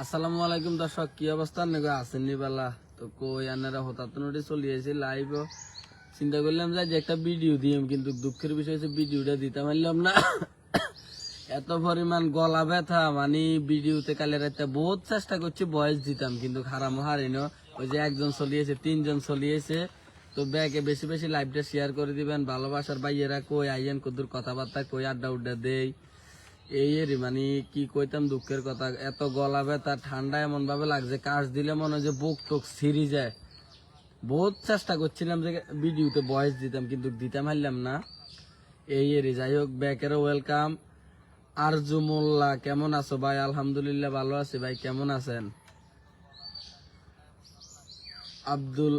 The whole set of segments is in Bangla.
আসসালামু আলাইকুম দর্শক, কি অবস্থা নাকি আছেন নিবালা? তো কই আনারা হঠাৎ নোটি চলিয়েছে লাইভ। চিন্তা করলাম যে একটা ভিডিও দিম, কিন্তু দুঃখের বিষয় হচ্ছে ভিডিওটা দিতে পারলাম না। এত পরিমাণ গলা ব্যথা, মানে ভিডিওতে কালে রাতে বহুত চেষ্টা করছি বয়স দিতাম, কিন্তু খারাপ হারিনো। ওই যে একজন চলিয়েছে, তিনজন চলিয়েছে। তো ব্যাগে বেশি বেশি লাইভটা শেয়ার করে দিবেন। ভালোবাসার ভাইয়েরা কই আইয়েন, কদ্দুর কথাবার্তা কই, আড্ডা উড্ডা দেই এই এরই, মানে কি কইতাম দুঃখের কথা। এত গলা ব্যথা, ঠান্ডা এমন ভাবে লাগছে, কাশ দিলে মনে হয় যে বুক টুক ছিঁড়ি যায়। বহুত চেষ্টা করছিলাম যে ভিডিওতে ভয়েস দিতাম, কিন্তু দিতে পারলাম না। এই এরই, যাই হোক, ব্যাকেরও ওয়েলকাম। আরজু মোল্লা, কেমন আছো ভাই? আলহামদুলিল্লাহ ভালো আছি ভাই, কেমন আছেন? আব্দুল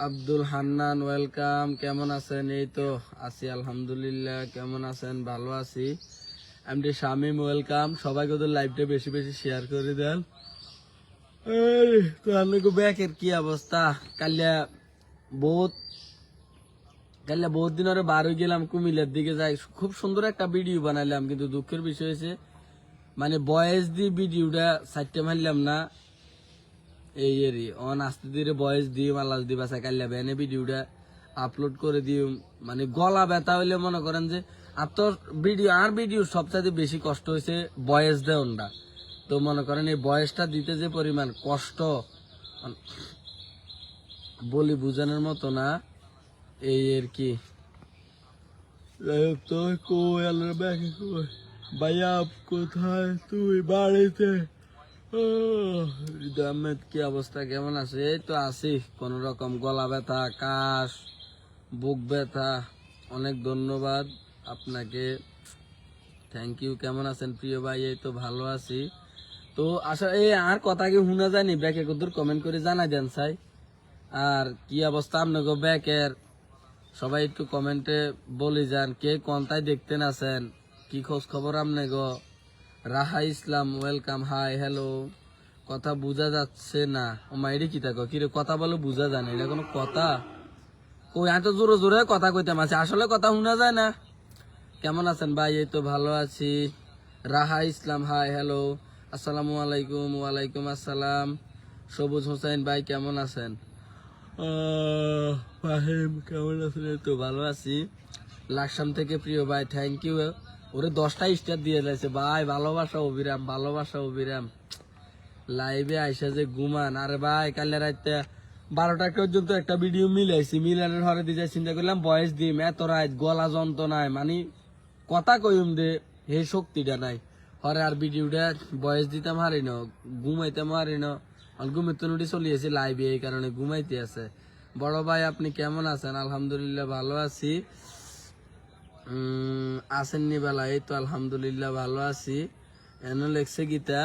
আব্দুল হান্নান ওয়েলকাম, কেমন আছেন? এই তো আছি আলহামদুলিল্লাহ, কেমন আছেন? ভালো আছি। MD Shamim welcome. সবাইকে তো লাইভটা বেশি বেশি শেয়ার করে দেন। ব্যাকের কি অবস্থা? কালিয়া বহুত কালিয়া বহুত দিন ধরে বার হয়ে গেলাম, কুমিল্লার দিকে যাই। খুব সুন্দর একটা ভিডিও বানাইলাম, কিন্তু দুঃখের বিষয় হয়েছে মানে বয়েস দিয়ে ভিডিওটা সাইডটা মারলাম না। এই এরই অন আস্তে ধীরে বয়েস দিয়ে মাল্লাস দিবা কালিয়া বেনে ভিডিওটা আপলোড করে দিও। মানে গলা ব্যথা হইলে মনে করেন যে আর ভিডিও সবচাইতে বেশি কষ্ট হয়েছে বয়েস দেওয়া। তো মনে করেন এই বয়সটা দিতে যে পরিমাণ কষ্ট বলি বুঝানোর মতো না। এই আর কি। তো কই আল্লাহর ব্যাগে কই ভাইয়া, কোথায় তুই? বাড়িতে। আহমেদ, কি অবস্থা, কেমন আছে? এই তো আছি কোন রকম। গলা ব্যথা, কাশ, বুক ব্যথা। অনেক ধন্যবাদ আপনাকে, থ্যাংক ইউ। কেমন আছেন প্রিয় ভাই? এই তো ভালো আছি। তো আসলে এই আর কথা কি শোনা যায়নি? ব্যাকে কত কমেন্ট করে জানাই দেন চাই। আর কি অবস্থা আপনাকে ব্যাকের? সবাই একটু কমেন্টে বলে যান কে কোনটাই দেখতেন আছেন, কি খোঁজ খবর আপনি গো। রাহা ইসলাম ওয়েলকাম, হাই হ্যালো। কথা বোঝা যাচ্ছে না। ও মাইরি কি থাকো কিরে, কথা বলে বোঝা যায় না, এটা কোনো কথা? কই এত জোরে জোরে কথা কইতাম আছে, আসলে কথা শোনা যায় না। কেমন আছেন ভাই? এই তো ভালো আছি। রাহা ইসলাম, হাই হ্যালো, আসসালামু আলাইকুম। ওয়ালাইকুম আসসালাম। সবুজ হোসেন ভাই, কেমন আছেন? ফাহিম, কেমন আছেন? এই তো ভালো আছি। লাকসাম থেকে প্রিয় ভাই, থ্যাংক ইউ। ওরে 10টা স্টার দিয়ে দিয়েছে ভাই। ভালোবাসা অবিরাম, ভালোবাসা অবিরাম। লাইভে আইসা যে ঘুমান, আরে ভাই কালে রাতে 12টা পর্যন্ত একটা ভিডিও মিলাইছি। মিলানোর হরে দিয়ে চিন্তা করলাম বয়স দিম, এত রাত গলা যন্ত্রণায়, মানে কথা কইম দে হে শক্তিটা নাই। হরে আর ভিডিওটা বয়স দিতাম হারি ন, ঘুমাইতাম হারি ন। ঘুমের নুটি চলিয়েছি লাইভে, এই কারণে ঘুমাইতে আছে। বড় ভাই আপনি কেমন আছেন? আলহামদুলিল্লাহ ভালো আছি। আসেননি বেলা? এই তো আলহামদুলিল্লাহ ভালো আছি। এনে লেখছে গীতা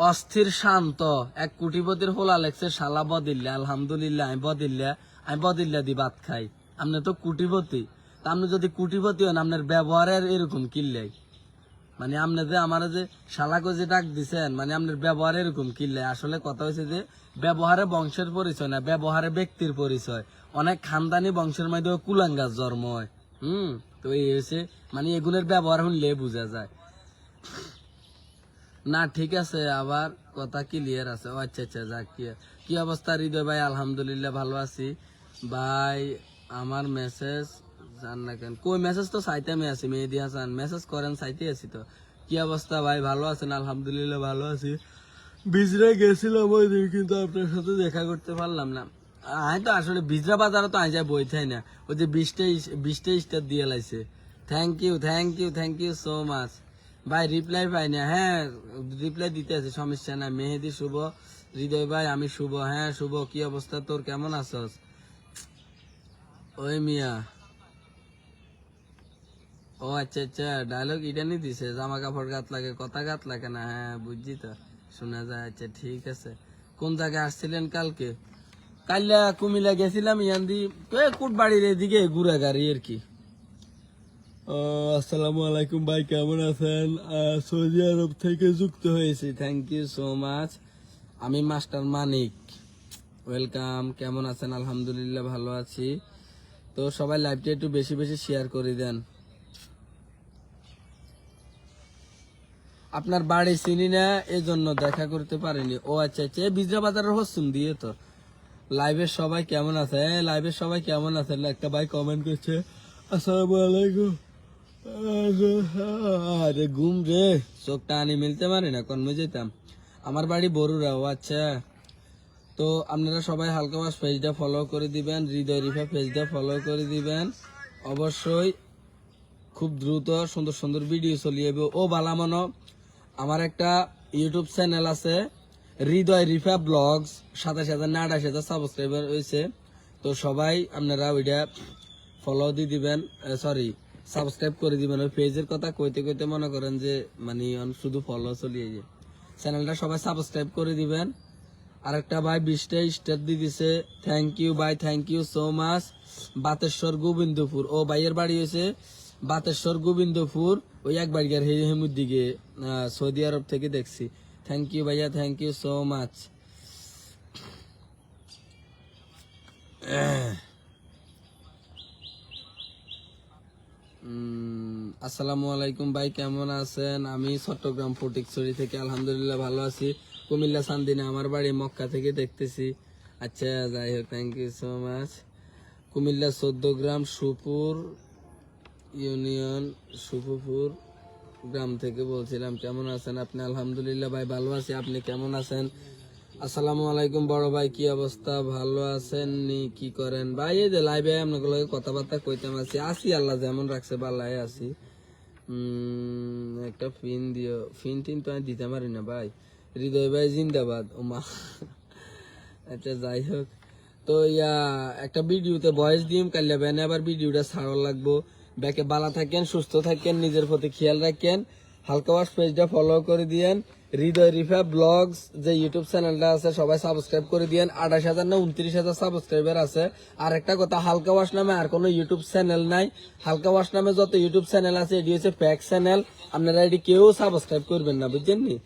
অস্থির শান্ত এক কোটিপতির হোলা লেখছে শালা বদিল্লা। আলহামদুলিল্লাহ আমি বদিল্লা দি ভাত খাই। আপনি তো কোটিপতি, আপনি যদি কোটিপতি হন আপনার ব্যবহারের এরকম কিল্লাই, মানে আপনি যে আমার যে শালাকে যে ডাক দিছেন, মানে আপনার ব্যবহার এরকম কিল্লাই। আসলে কথা হয়েছে যে ব্যবহারে বংশের পরিচয় না, ব্যবহারে ব্যক্তির পরিচয়। অনেক খানদানি বংশের মধ্যে কুলাঙ্গার জন্ম হয়। তো এই হয়েছে, মানে এগুলোর ব্যবহার শুনলে বোঝা যায় না। ঠিক আছে, আবার কথা ক্লিয়ার আছে। ও আচ্ছা আচ্ছা, যাক। কি অবস্থা হৃদয় ভাই? আলহামদুলিল্লাহ ভালো আছি ভাই। আমার মেসেজ জান না কেন? কই মেসেজ তো চাইতে আছি। মেহেদি হাসান মেসেজ করেন, চাইতে আছি তো। কি অবস্থা ভাই? ভালো আছেন? আলহামদুলিল্লাহ ভালো আছি। বিজরা গেছিলাম ওই দিন, কিন্তু আপনার সাথে দেখা করতে পারলাম না। আমি তো আসলে বিজরা বাজারে তো আই যাই বই থাই না। ওই যে 20টা স্টার দিয়ে লাইছে। Thank you, thank you, thank you so much ভাই। রিপ্লাই পাই না। হ্যাঁ, রিপ্লাই দিতে আছে, সমস্যা না। মেহেদি শুভ, হৃদয় ভাই আমি শুভ। হ্যাঁ শুভ, কি অবস্থা তোর? কেমন আছস? ওই মিয়া, ও আচ্ছা আচ্ছা, ডায়লগ এটা নিয়ে দিছে, জামা কাপড় গাত লাগে, কথা গাত লাগে না। হ্যাঁ বুঝছি তো, শোনা যায়। আচ্ছা ঠিক আছে। কোন জায়গায় আসছিলেন কালকে? কাল্লা কুমিল্লা গেছিলাম, ইয়ান্দি কুটবাড়ির এদিকে ঘুরা গাড়ি আর কি। আসসালামু আলাইকুম ভাই, কেমন আছেন? সৌদি আরব থেকে যুক্ত হয়েছি, থ্যাংক ইউ সো মাচ। আমি মাস্টার মানিক, ওয়েলকাম। কেমন আছেন? আলহামদুলিল্লাহ ভালো আছি। তো সবাই লাইভটা একটু বেশি বেশি শেয়ার করে দেন। আপনার বাড়ি চিনি না, এই জন্য দেখা করতে পারিনি। ও আচ্ছা আচ্ছা, বিজরা বাজারের হসুন দিয়ে তো। লাইভের সবাই কেমন আছে? লাইভের সবাই কেমন আছে? একটা ভাই কমেন্ট করছে আসসালামু আলাইকুম। আরে ঘুম রে, চোখটা আনি মিলতে পারি না, কর্মে যেতাম। আমার বাড়ি বরুড়া। ও আচ্ছা, তো আপনারা সবাই হালকা মাস পেজটা ফলো করে দিবেন, হৃদয় রিফা পেজটা ফলো করে দিবেন অবশ্যই। খুব দ্রুত সুন্দর সুন্দর ভিডিও চলিয়ে যাবে। ও বালামনো, আমার একটা ইউটিউব চ্যানেল আছে হৃদয় রিফা ব্লগস, 27,000 না 28,000 সাবস্ক্রাইবার হয়েছে। তো সবাই আপনারা ওইটা ফলো দিয়ে দিবেন, সরি সাবস্ক্রাইব করে দিবেন। ওই পেজের কথা কইতে কইতে মনে করেন যে মানে শুধু ফলো চলিয়ে যায়। চ্যানেলটা সবাই সাবস্ক্রাইব করে দিবেন। আরেকটা ভাই 20টা স্টার দিয়ে দিছে, থ্যাংক ইউ ভাই, thank you so much. Bateshwar Gobindapur, ও ভাইয়ের বাড়ি হয়েছে বাতেশ্বর গোবিন্দপুর, ওই একবার গিয়ে হেমুর দিকে, সৌদি আরব থেকে দেখছি। থ্যাংক ইউ ভাইয়া, থ্যাংক ইউ সো মাচ। আসসালামু আলাইকুম ভাই, কেমন আছেন? আমি চট্টগ্রাম ফটিকছড়ি থেকে আলহামদুলিল্লাহ ভালো আছি। কুমিল্লা চান্দিনা আমার বাড়ি, মক্কা থেকে দেখতেছি। আচ্ছা যাই হোক, thank you so much. Comilla 14 গ্রাম সুপুর ইউনিয়ন, সুপুপুর গ্রাম থেকে বলছিলাম। কেমন আছেন আপনি? আলহামদুলিল্লাহ ভাই ভালো আছি, আপনি কেমন আছেন? আসসালামু আলাইকুম বড় ভাই, কি অবস্থা? ভালো আছেন নি? কি করেন ভাই? এই যে লাইভে আপনাদের লগে কথাবার্তা কইতাম আছি আল্লাহ যেমন রাখছে বালাই আছি। একটা ফিন দিও। ফিন তো আমি দিতে পারি না ভাই। হৃদয় ভাই জিন্দাবাদ। ও মা। আচ্ছা যাই হোক, তো একটা ভিডিওতে ভয়েস দিম, কাল্লা বেনে আবার ভিডিওটা ছাড়া লাগবো। ব্যাকে বালা থাকেন, সুস্থ থাকেন, নিজের প্রতি খেয়াল রাখেন। হালকা ওয়াশ পেজটা ফলো করে দিয়েন। হৃদয় রিফা ব্লগস যে ইউটিউব চ্যানেলটা আছে সবাই সাবস্ক্রাইব করে দিয়েন। 28,000 না 29,000 সাবস্ক্রাইবার আছে। আর একটা কথা, হালকা ওয়াশ নামে আর কোনো ইউটিউব চ্যানেল নাই। হালকা ওয়াশ নামে যত ইউটিউব চ্যানেল আছে এটি হচ্ছে প্যাক চ্যানেল। আপনারা এটি কেউ সাবস্ক্রাইব করবেন না, বুঝছেন নি?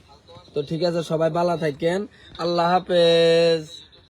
তো ঠিক আছে, সবাই ভালো থাকেন, আল্লাহ হাফেজ।